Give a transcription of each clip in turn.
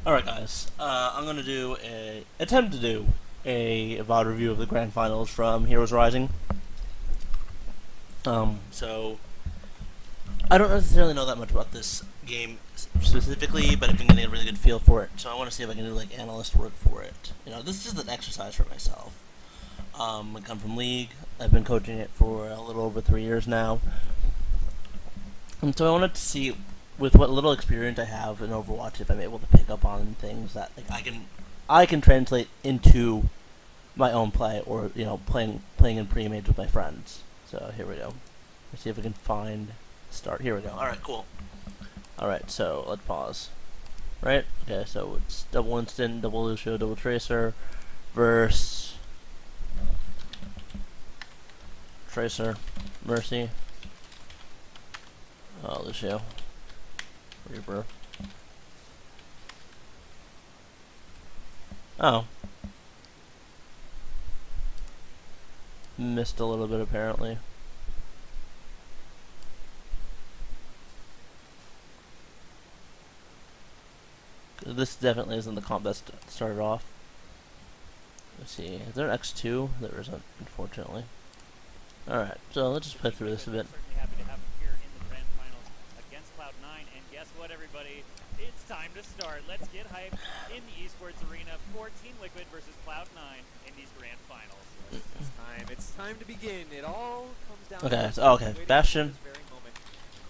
Alright guys, I'm gonna attempt to do a VOD review of the Grand Finals from Heroes Rising. So, I don't necessarily know that much about this game specifically, but I've been getting a really good feel for it, so I want to see if I can do like analyst work for it. This is just an exercise for myself. I come from League, I've been coaching it for a little over 3 years now, and so I wanted to see with what little experience I have in Overwatch, if I'm able to pick up on things that like I can translate into my own play, or playing in pre-mage with my friends. So here we go. Let's see if we can find start. Here we go. All right, cool. All right, so let's pause. Right. Okay, so it's double instant, double Lucio, double Tracer, verse Tracer, Mercy, Lucio, Reaper. Oh. Missed a little bit apparently. This definitely isn't the comp that started off. Let's see. Is there an X2? There isn't, unfortunately. Alright, so let's just play through this a bit. Certainly happy to have him here in the grand finals against Cloud9. And guess what, everybody? It's time to start. Let's get hyped in the esports arena for Team Liquid versus Cloud9 in these grand finals. It's time to begin. It all comes down Okay, to okay. Bastion,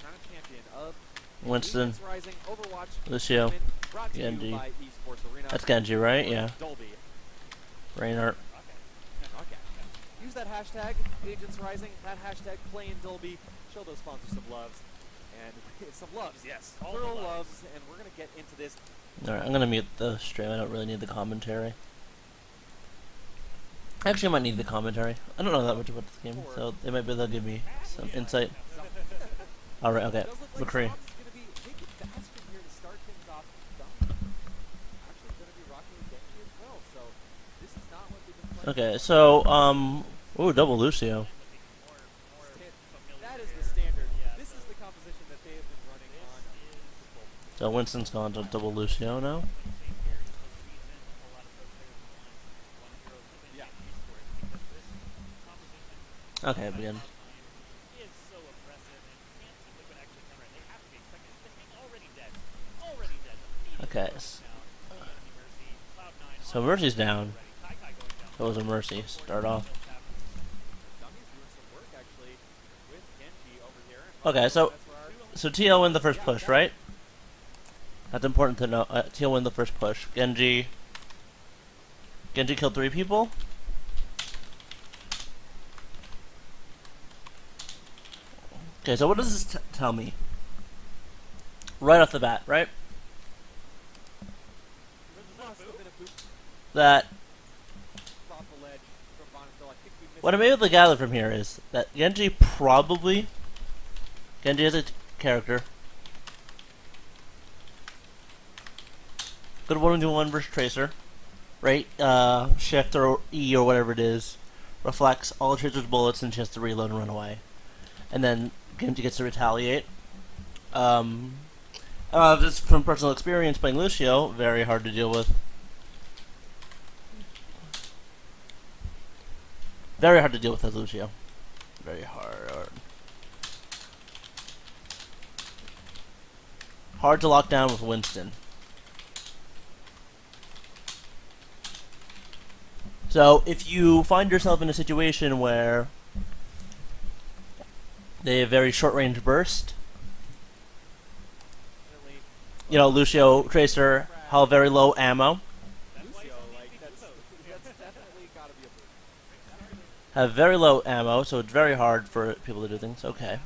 Crown champion of Winston, Rising Overwatch Lucio, brought to you Genji. by Esports Arena. That's Genji, right? Yeah. Dolby. Reinhardt. Okay. Use that hashtag, Agents Rising, that hashtag play in Dolby. Show those sponsors some loves. And some loves, yes. All the Plural loves. loves. And we're going to get into this. Alright, I'm gonna mute the stream. I don't really need the commentary. Actually, I might need the commentary. I don't know that much about this game, so they might be able to give me some insight. Alright, okay. It does look like McCree. Zom's going to be taking Bastion here to start things off. Zom actually going to be rocking with Genji as well. So this is not what they've been playing. Okay, so, ooh, double Lucio. That is the standard. This is the composition that they have been running on. So Winston's gone to double Lucio now. Yeah. Okay, begin. Okay. So Mercy's down. That was a Mercy. Start off. Okay, so TL win the first push, right? That's important to know. TL win the first push. Genji killed 3 people. Okay, so what does this tell me? Right off the bat, right? That what I'm able to gather from here is that Genji is a character. Good 1v1 versus Tracer. Right? Shift or E or whatever it is reflects all the Tracer's bullets and she has to reload and run away. And then Genji gets to retaliate. Just from personal experience playing Lucio, very hard to deal with. Very hard to deal with as Lucio. Very hard. Hard to lock down with Winston. So, if you find yourself in a situation where they have very short-range burst, Lucio, Tracer, have very low ammo. Have very low ammo, so it's very hard for people to do things. Okay.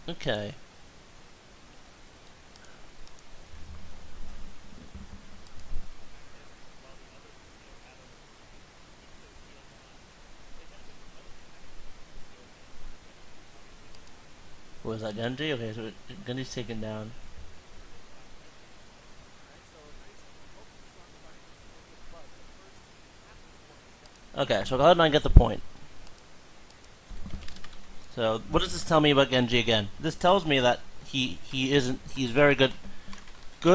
Okay. Was that Genji? Okay, so Genji's taken down. Okay, so Cloud9 get the point. So what does this tell me about Genji again? This tells me that he's very good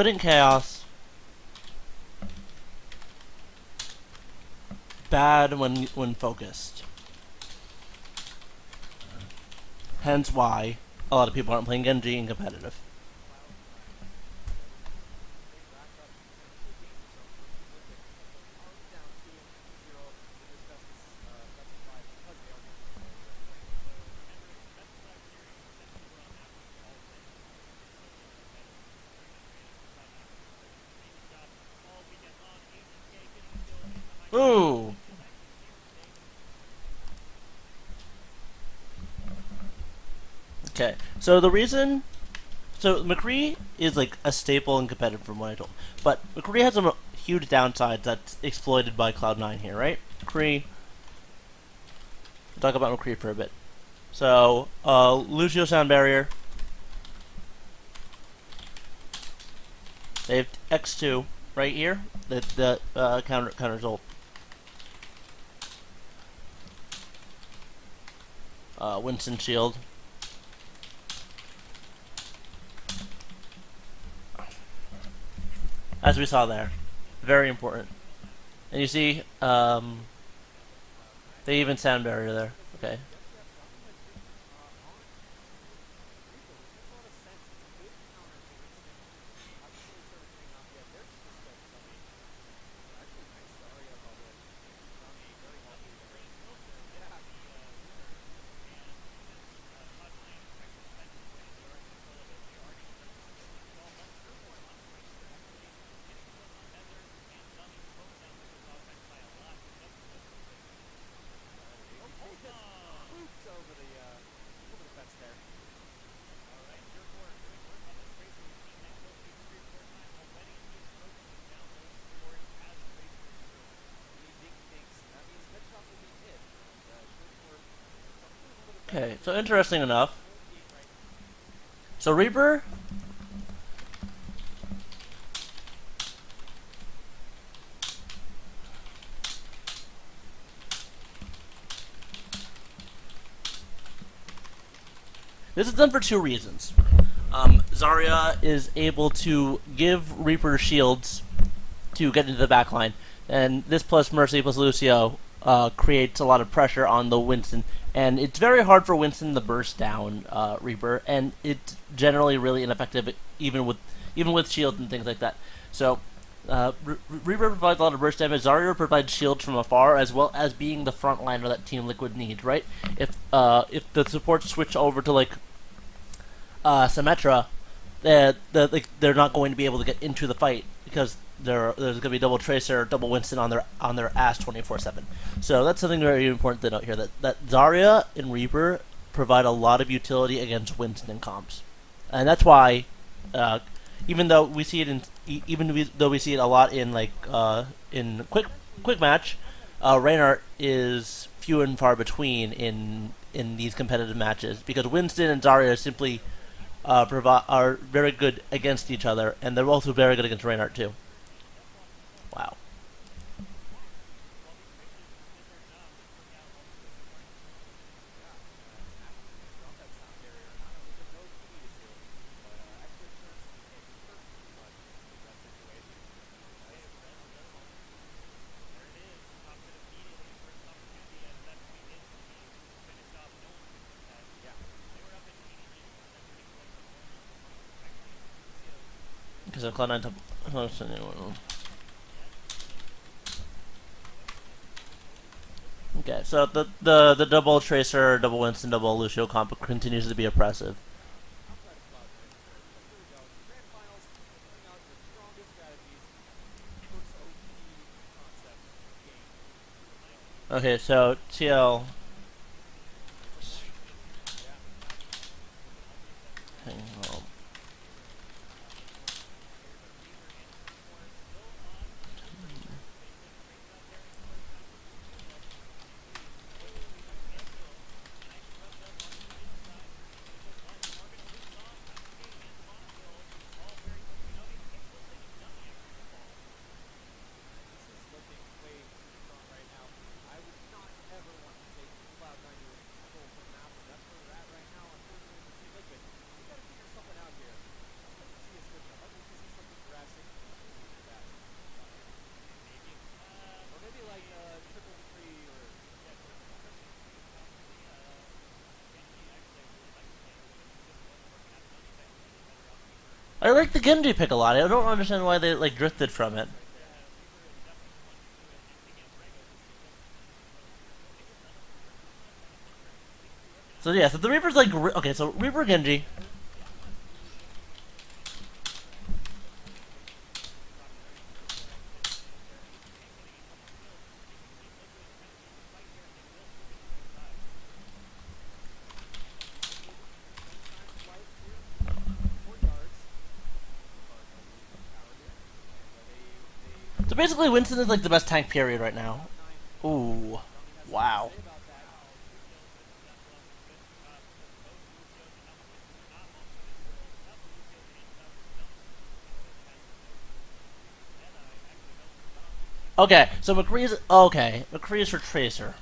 in chaos, bad when focused. Hence why a lot of people aren't playing Genji in competitive. They rack up potentially danger zone for Team Liquid. They're already down 2-0 in this best of five because they are getting the ball away. So Hendricks, best of five series, since we were on that one, all wins. So the competitive very much advantage for Cloud9 moving forward. Making shots all weekend long. ACK getting a kill in the high ground. Ooh. Is actually here to stay. Okay, so the reason, so McCree is like a staple in competitive from what I told, but McCree has some huge downsides that's exploited by Cloud9 here, right? McCree. We'll talk about McCree for a bit. So, Lucio sound barrier. They have X2 right here. The counters ult. Winston shield. As we saw there, very important. And you see, they even sound barrier there. Okay. Yes, yeah, Cloud9 has been on Reaper, which makes a lot of sense. It's a good counter to Winston. Hasn't really started paying off yet. There's just a start from a actually nice Zarya bubble from a very healthy there. Yeah. APK gets spooked over the fence there. Needing dinks. That means headshots are being hit. And Short probably a little bit better. Okay. So interesting enough. Whole game right now. So Reaper. This is done for two reasons. Zarya is able to give Reaper shields to get into the backline, and this plus Mercy plus Lucio creates a lot of pressure on the Winston, and it's very hard for Winston to burst down Reaper, and it's generally really ineffective even with shields and things like that. So Reaper provides a lot of burst damage. Zarya provides shields from afar, as well as being the front liner that Team Liquid needs. Right? If the supports switch over to like Symmetra, they're not going to be able to get into the fight because there's going to be double Tracer, double Winston on their ass 24/7. So that's something very important to note here. That Zarya and Reaper provide a lot of utility against Winston comps, and that's why, even though we see it though we see it a lot in in quick match, Reinhardt is few and far between in these competitive matches because Winston and Zarya simply are very good against each other, and they're also very good against Reinhardt too. Wow. Drop that sound barrier. Not only did know he needed to, but actually turns hurt too much in that situation. Yeah. Because of Cloud9 top. Okay, so the double Tracer, double Winston, double Lucio comp continues to be oppressive. Outside of Cloud9, but here we go. Grand finals, putting out your strongest strategies. First OP concept game. Okay, so TL. Yeah. Hang on. This is looking way too strong right now. I would not ever want to take I like the Genji pick a lot. I don't understand why they like drifted from it. So yeah, so the Reaper's like okay. So Reaper Genji. So basically, Winston is like the best tank period right now. Ooh, wow. Okay, so McCree's okay. McCree's for Tracer.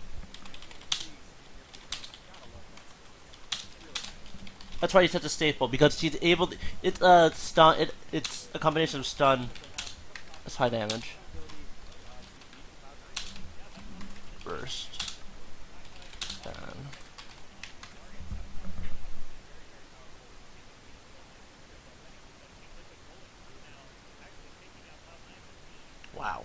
That's why he's such a staple because he's able. To, it's stun. It's a combination of stun. That's high damage. Burst. Stun. Wow.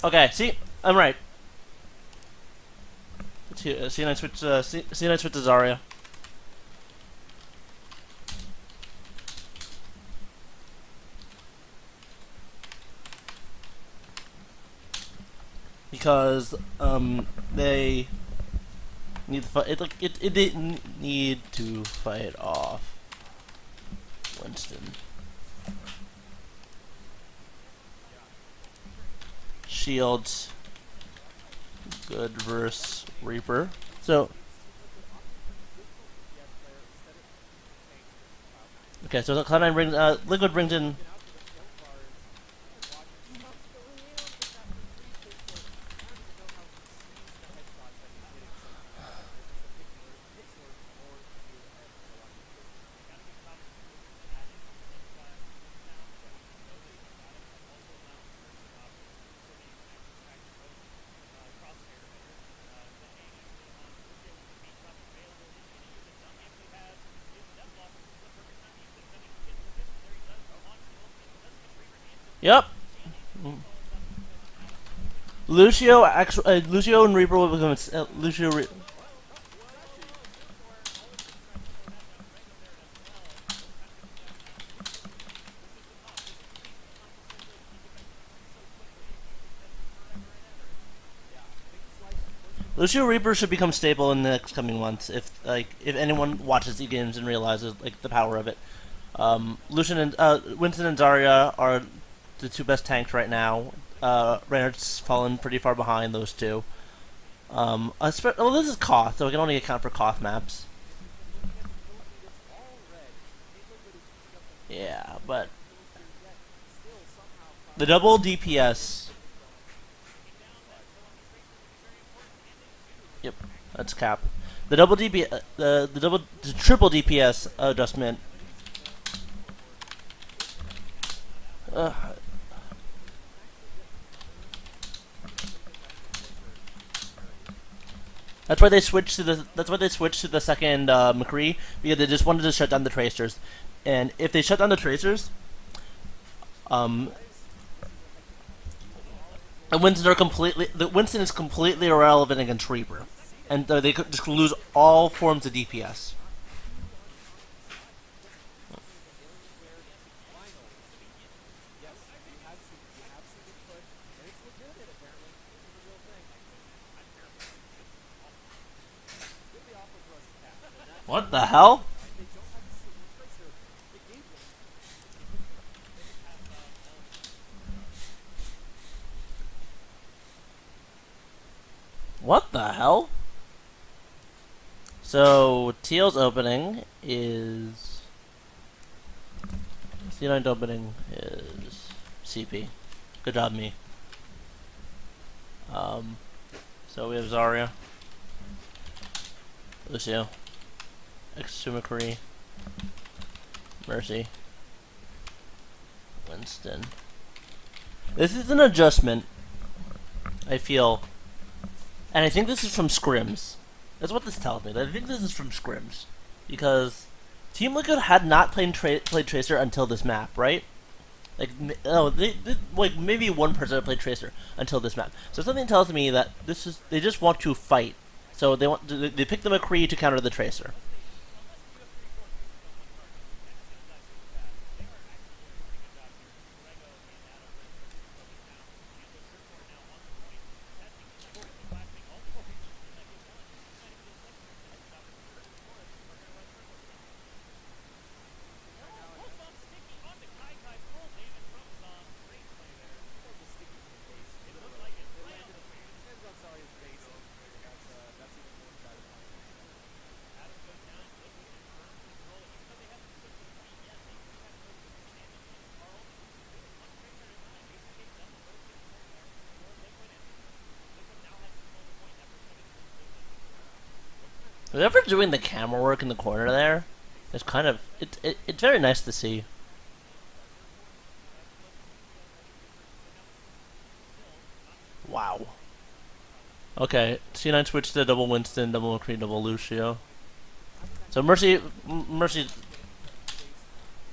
Okay, see, I'm right. C9 switch. C9 switch to Zarya. Because they need to fight. It didn't need to fight off Winston. Shields. Good versus Reaper. So okay, so Cloud9 brings Liquid brings in. Yep. Lucio actually Lucio and Reaper will become Lucio. Lucio Reaper should become stable in the next coming months if anyone watches the games and realizes like the power of it. Lucian and Winston and Zarya are the two best tanks right now. Reinhardt's fallen pretty far behind those two. Well, this is KotH, so we can only account for KotH maps. Yeah, but the double DPS. Yep, that's cap. The double DP, the triple DPS adjustment. That's why they switched to the. That's why they switched to the second McCree because they just wanted to shut down the tracers, and if they shut down the tracers, and Winston is completely irrelevant against Reaper, and they could just lose all forms of DPS. What the hell? What the hell? So Teal's opening is C9 opening is CP. Good job, me. So we have Zarya, Lucio, X2 McCree, Mercy, Winston. This is an adjustment, I feel. And I think this is from scrims. That's what this tells me. I think this is from scrims. Because Team Liquid had not played Tracer until this map, right? Like, like maybe one person had played Tracer until this map. So something tells me that they just want to fight. So they pick the McCree to counter the Tracer. Whoever doing the camera work in the corner there is kind of it's very nice to see. Wow. Okay, C9 switched to double Winston, double McCree, double Lucio. So Mercy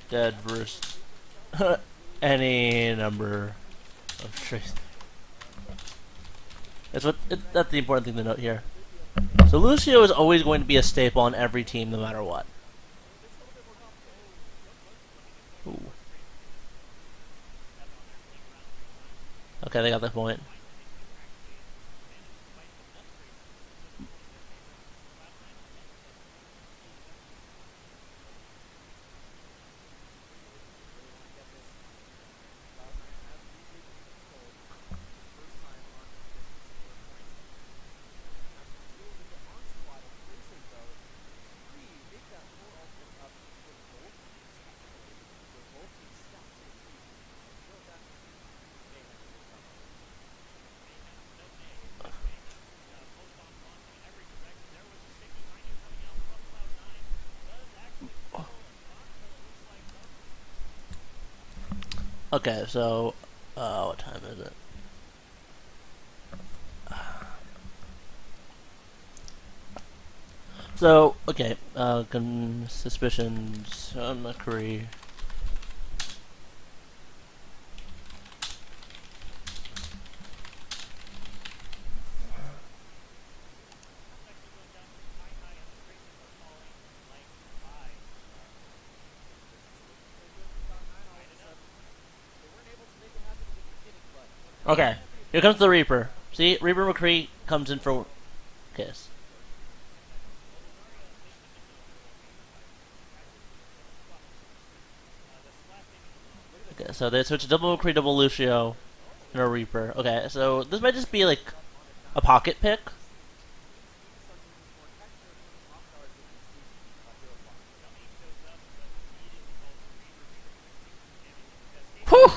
dead versus any number of trace. That's the important thing to note here. So Lucio is always going to be a staple on every team, no matter what. Ooh. Okay, they got the point. Okay, so what time is it? So, okay, suspicions on McCree. Okay, here comes the Reaper. See, Reaper McCree comes in for Kiss. Okay, so they switch to double McCree, double Lucio, and a Reaper. Okay, so this might just be like a pocket pick. Whew!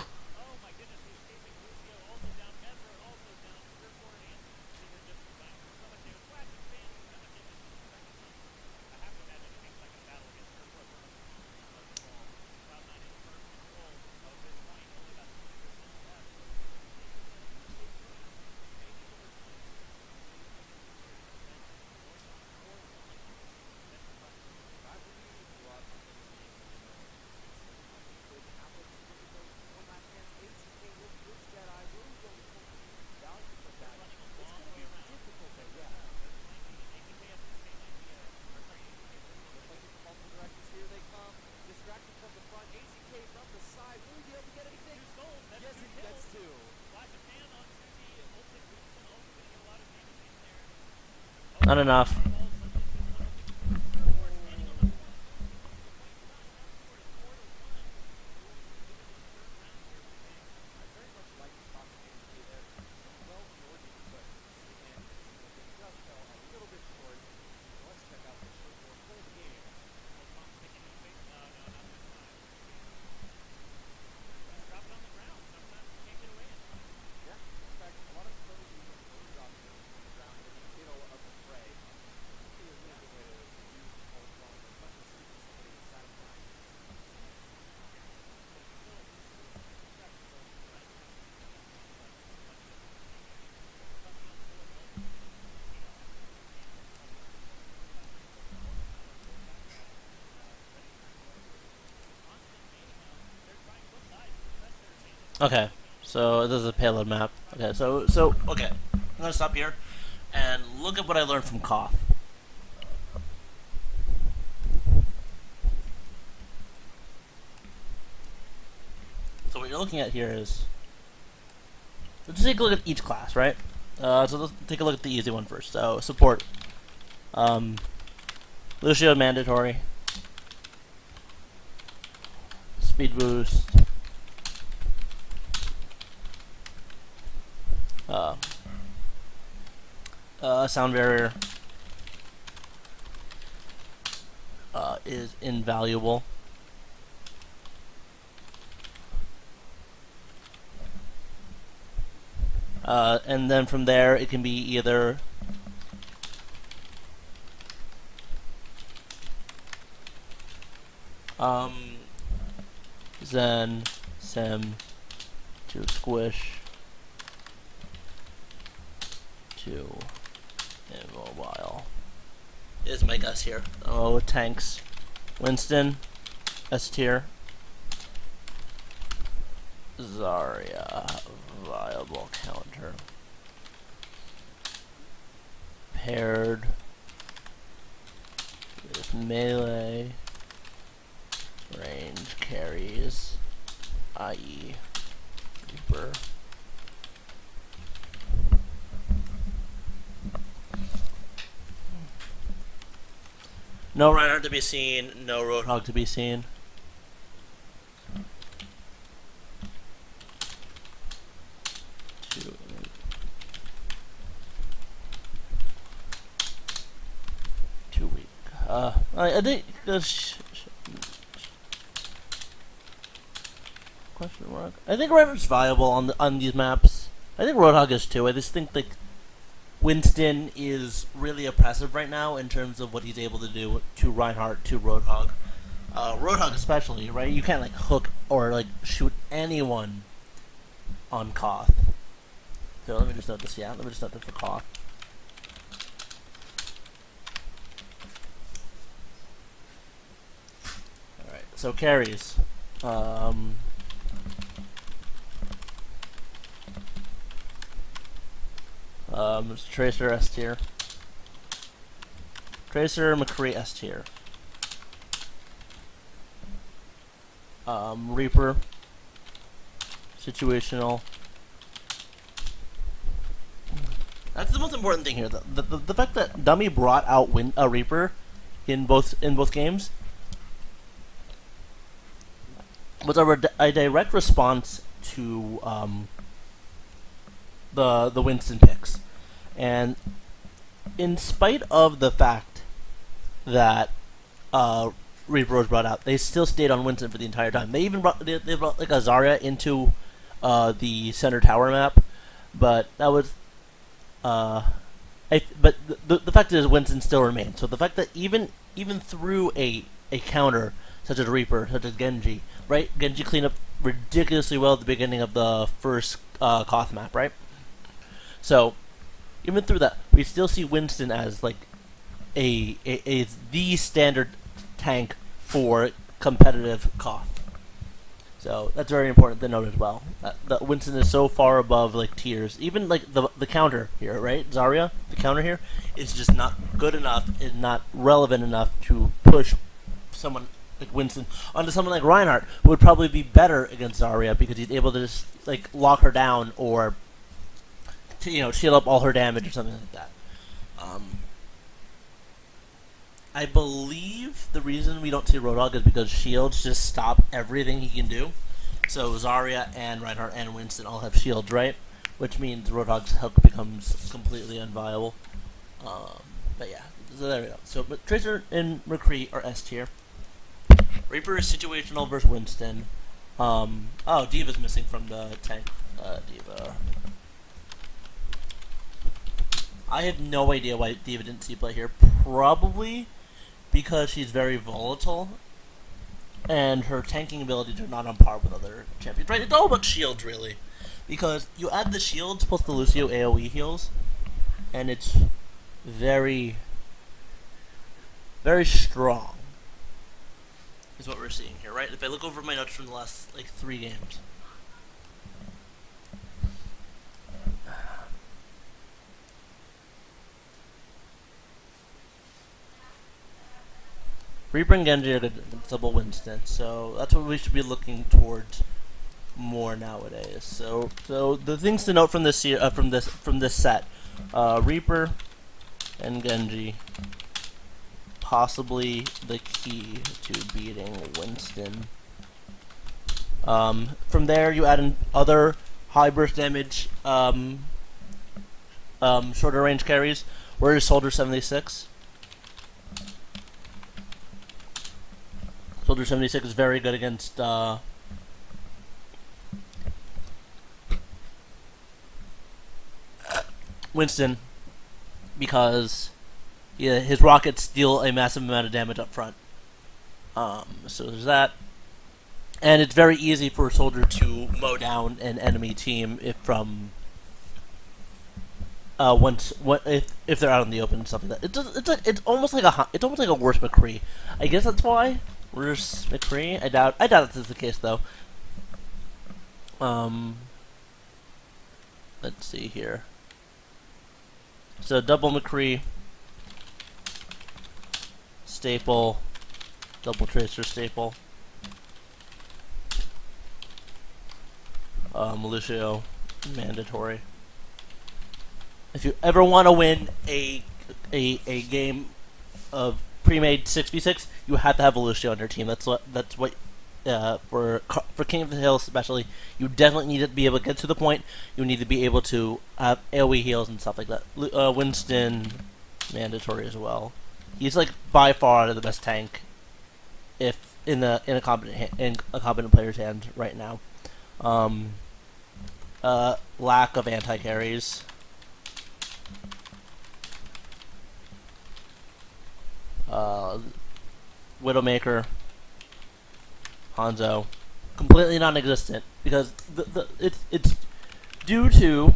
Not enough. Okay, so this is a payload map. Okay, okay, I'm gonna stop here and look at what I learned from KotH. So what you're looking at here is, let's take a look at each class, right? So let's take a look at the easy one first. So support, Lucio mandatory, speed boost, sound barrier is invaluable. And then from there, it can be either Zen, Sim, to Squish, to Immobile. Is my guess here. Oh, tanks. Winston, S tier. Zarya, viable counter. Paired with melee range carries, i.e. Reaper. No Reinhardt to be seen, no Roadhog to be seen. Too weak. I think question mark. I think Reinhardt's viable on these maps. I think Roadhog is too. I just think like Winston is really oppressive right now in terms of what he's able to do to Reinhardt, to Roadhog. Roadhog especially, right? You can't like hook or like shoot anyone on KotH. So let me just note this, let me just note this for KotH. Alright, so carries. Tracer S tier. Tracer, McCree S tier. Reaper. Situational. That's the most important thing here. The fact that Dummy brought out Reaper in both games was a direct response to the Winston picks, and in spite of the fact that Reaper was brought out, they still stayed on Winston for the entire time. They even brought like a Zarya into the center tower map, but that was but the fact is Winston still remained. So the fact that even through a counter such as Reaper, such as Genji, right? Genji cleaned up ridiculously well at the beginning of the first KotH map, right? So even through that, we still see Winston as like the standard tank for competitive KotH. So that's very important to note as well. That Winston is so far above like tiers. Even like the counter here, right? Zarya, the counter here is just not good enough, is not relevant enough to push someone like Winston onto someone like Reinhardt, who would probably be better against Zarya because he's able to just like lock her down or to, shield up all her damage or something like that. I believe the reason we don't see Roadhog is because shields just stop everything he can do. So Zarya and Reinhardt and Winston all have shields, right? Which means Roadhog's hook becomes completely unviable. But yeah, so there we go. So but Tracer and McCree are S tier. Reaper is situational versus Winston. Oh, Diva's missing from the tank. Diva. I have no idea why Diva didn't see play here. Probably because she's very volatile, and her tanking abilities are not on par with other champions. Right? It's all about shields, really. Because you add the shields plus the Lucio AoE heals, and it's very, very strong. Is what we're seeing here, right? If I look over my notes from the last, 3 games. Reaper and Genji are good double Winston, so that's what we should be looking towards more nowadays. So the things to note from this year, from this set, Reaper and Genji, possibly the key to beating Winston. From there, you add in other high burst damage, shorter range carries. Where is Soldier 76? Soldier 76 is very good against Winston, because his rockets deal a massive amount of damage up front. So there's that. And it's very easy for a soldier to mow down an enemy team if if they're out in the open and stuff like that. It's almost like a worse McCree. I guess that's why worse McCree. I doubt this is the case though. Let's see here. So double McCree, staple, double tracer staple. Lucio, mandatory. If you ever want to win a game of pre-made 6v6, you have to have a Lucio on your team. That's what for King of the Hill especially. You definitely need to be able to get to the point. You need to be able to have AoE heals and stuff like that. Winston, mandatory as well. He's like by far the best tank, if in a competent player's hand right now. Lack of anti-carries. Widowmaker, Hanzo, completely non-existent because it's due to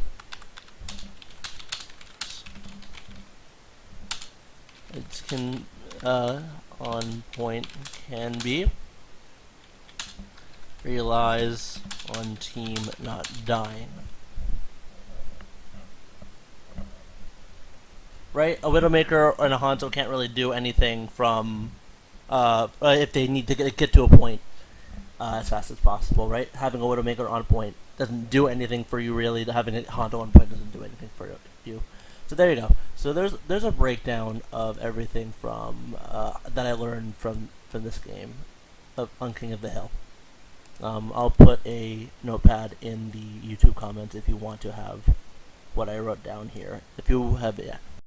on point can be relies on team not dying. Right? A Widowmaker and a Hanzo can't really do anything from if they need to get to a point as fast as possible, right? Having a Widowmaker on point doesn't do anything for you really. Having a Hanzo on point doesn't do anything for you. So there you go. So there's a breakdown of everything from that I learned from this game on King of the Hill. I'll put a notepad in the YouTube comments if you want to have what I wrote down here. If you have